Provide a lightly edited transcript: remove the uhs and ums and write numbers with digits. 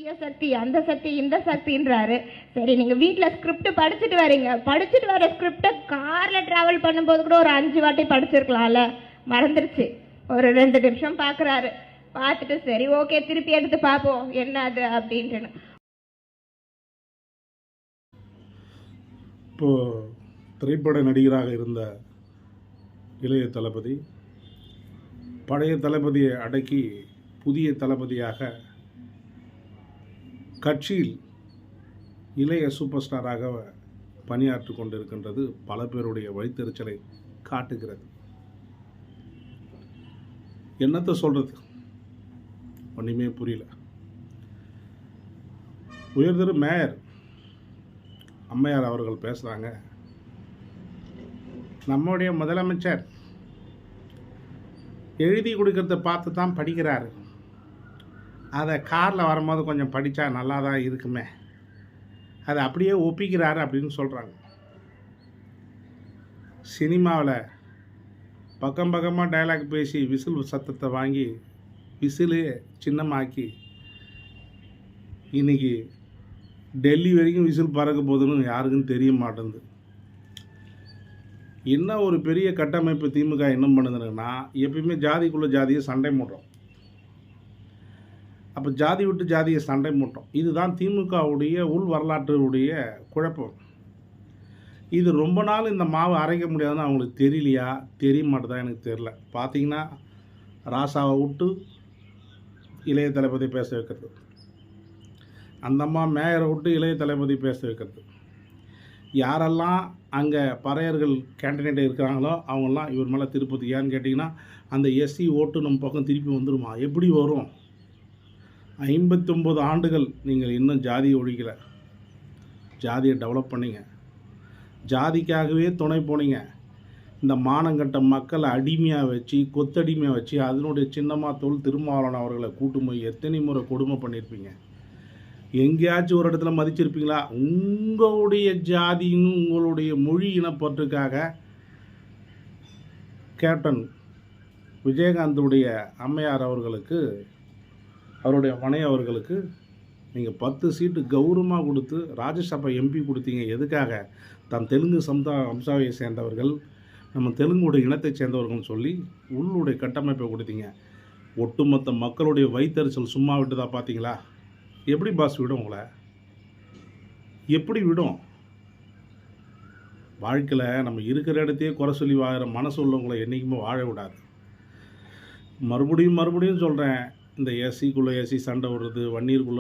தீய சக்தி, அந்த சக்தி, இந்த சக்தின்றாரு. சரி, நீங்க வீட்டுல ஸ்கிரிப்ட் படிச்சுட்டு வரீங்க, படிச்சுட்டு வர ஸ்கிரிப்ட கார்ல டிராவல் பண்ணும்போது கூட ஒரு 5 வாட்டி படிச்சிருக்கலாம்ல, மறந்துருச்சு. ஒரு 2 நிமிஷம் பாக்குறாரு, பார்த்துட்டு சரி ஓகே திருப்பி எடுத்து பார்ப்போம் என்ன அது அப்படின்ட்டு. இப்போது திரைப்பட நடிகராக இருந்த இளைய தளபதி பழைய தளபதியை அடக்கி புதிய தளபதியாக கட்சியில் இளைய சூப்பர் ஸ்டாராக பணியாற்றி கொண்டிருக்கின்றது பல பேருடைய வழித்தெரிச்சலை காட்டுகிறது. என்னத்தை சொல்கிறது, ஒன்றுமே புரியல. உயர்திரு மேயர் அம்மையார் அவர்கள் பேசுகிறாங்க, நம்முடைய முதலமைச்சர் எழுதி கொடுக்கறத பார்த்து தான் படிக்கிறாரு, அதை காரில் வரும்போது கொஞ்சம் படித்தா நல்லா தான் இருக்குமே, அதை அப்படியே ஒப்பிக்கிறாரு அப்படின்னு சொல்கிறாங்க. சினிமாவில் பக்கம் பக்கமாக டைலாக் பேசி விசில் சத்தத்தை வாங்கி விசிலே சின்னமாக்கி இன்றைக்கி டெல்லி வரைக்கும் விசில் பறக்க போகுதுன்னு யாருக்கும் தெரிய மாட்டேங்குது. என்ன ஒரு பெரிய கட்டமைப்பு திமுக என்ன பண்ணுதுன்னா, எப்பயுமே ஜாதிக்குள்ளே ஜாதியை சண்டை மூட்டோம். அப்போ ஜாதி விட்டு ஜாதியை சண்டை மூட்டோம். இதுதான் திமுகவுடைய உள் வரலாற்றுடைய குழப்பம். இது ரொம்ப நாள் இந்த மாவு அரைக்க முடியாதுன்னு அவங்களுக்கு தெரியலையா, தெரிய மாட்டேதான் எனக்கு தெரியல. பார்த்தீங்கன்னா ராசாவை விட்டு இளைய தளபதி பேச வைக்கிறது, அந்த அம்மா மேயரை விட்டு இளைய தளபதி பேச வைக்கிறது. யாரெல்லாம் அங்கே பறையர்கள் கேண்டிடேட் இருக்கிறாங்களோ அவங்கெல்லாம் இவர் மேலே திருப்பதி. ஏன்னு கேட்டிங்கன்னா அந்த எஸ்சி ஓட்டு நம்ம பக்கம் திருப்பி வந்துடுமா? எப்படி வரும்? 59 ஆண்டுகள் நீங்கள் இன்னும் ஜாதியை ஒழிக்கலை, ஜாதியை டெவலப் பண்ணிங்க, ஜாதிக்காகவே துணை போனீங்க. இந்த மானங்கட்ட மக்களை அடிமையாக வச்சு, கொத்தடிமையாக வச்சு, அதனுடைய சின்னமாக தொல் திருமாவளவன் அவர்களை கூட்டு போய் எத்தனை முறை கொடுமை பண்ணியிருப்பீங்க. எங்கேயாச்சும் ஒரு இடத்துல மதிச்சிருப்பீங்களா? உங்களுடைய ஜாதின்னு உங்களுடைய மொழி இனப்பற்றுக்காக கேப்டன் விஜயகாந்துடைய அம்மையார் அவர்களுக்கு, அவருடைய மனை அவர்களுக்கு நீங்கள் 10 சீட்டு கௌரவமாக கொடுத்து ராஜ்யசபா எம்பி கொடுத்தீங்க. எதுக்காக? தான் தெலுங்கு வம்சாவையை சேர்ந்தவர்கள், நம்ம தெலுங்குடைய இனத்தை சேர்ந்தவர்கள்னு சொல்லி உள்ளுடைய கட்டமைப்பை கொடுத்தீங்க. ஒட்டுமொத்த மக்களுடைய வயிற்றறிச்சல் சும்மா விட்டுதா? பார்த்தீங்களா? எப்படி பாஸ் விடும்? உங்களை எப்படி விடும்? வாழ்க்கையில் நம்ம இருக்கிற இடத்தையே குறை சொல்லி வாழற மனசு உள்ளவங்களை என்றைக்குமே வாழ விடாது. மறுபடியும் சொல்கிறேன், இந்த எஸ்சிக்குள்ளே எஸ்சி சண்டை விடுறது, வன்னியருக்குள்ளே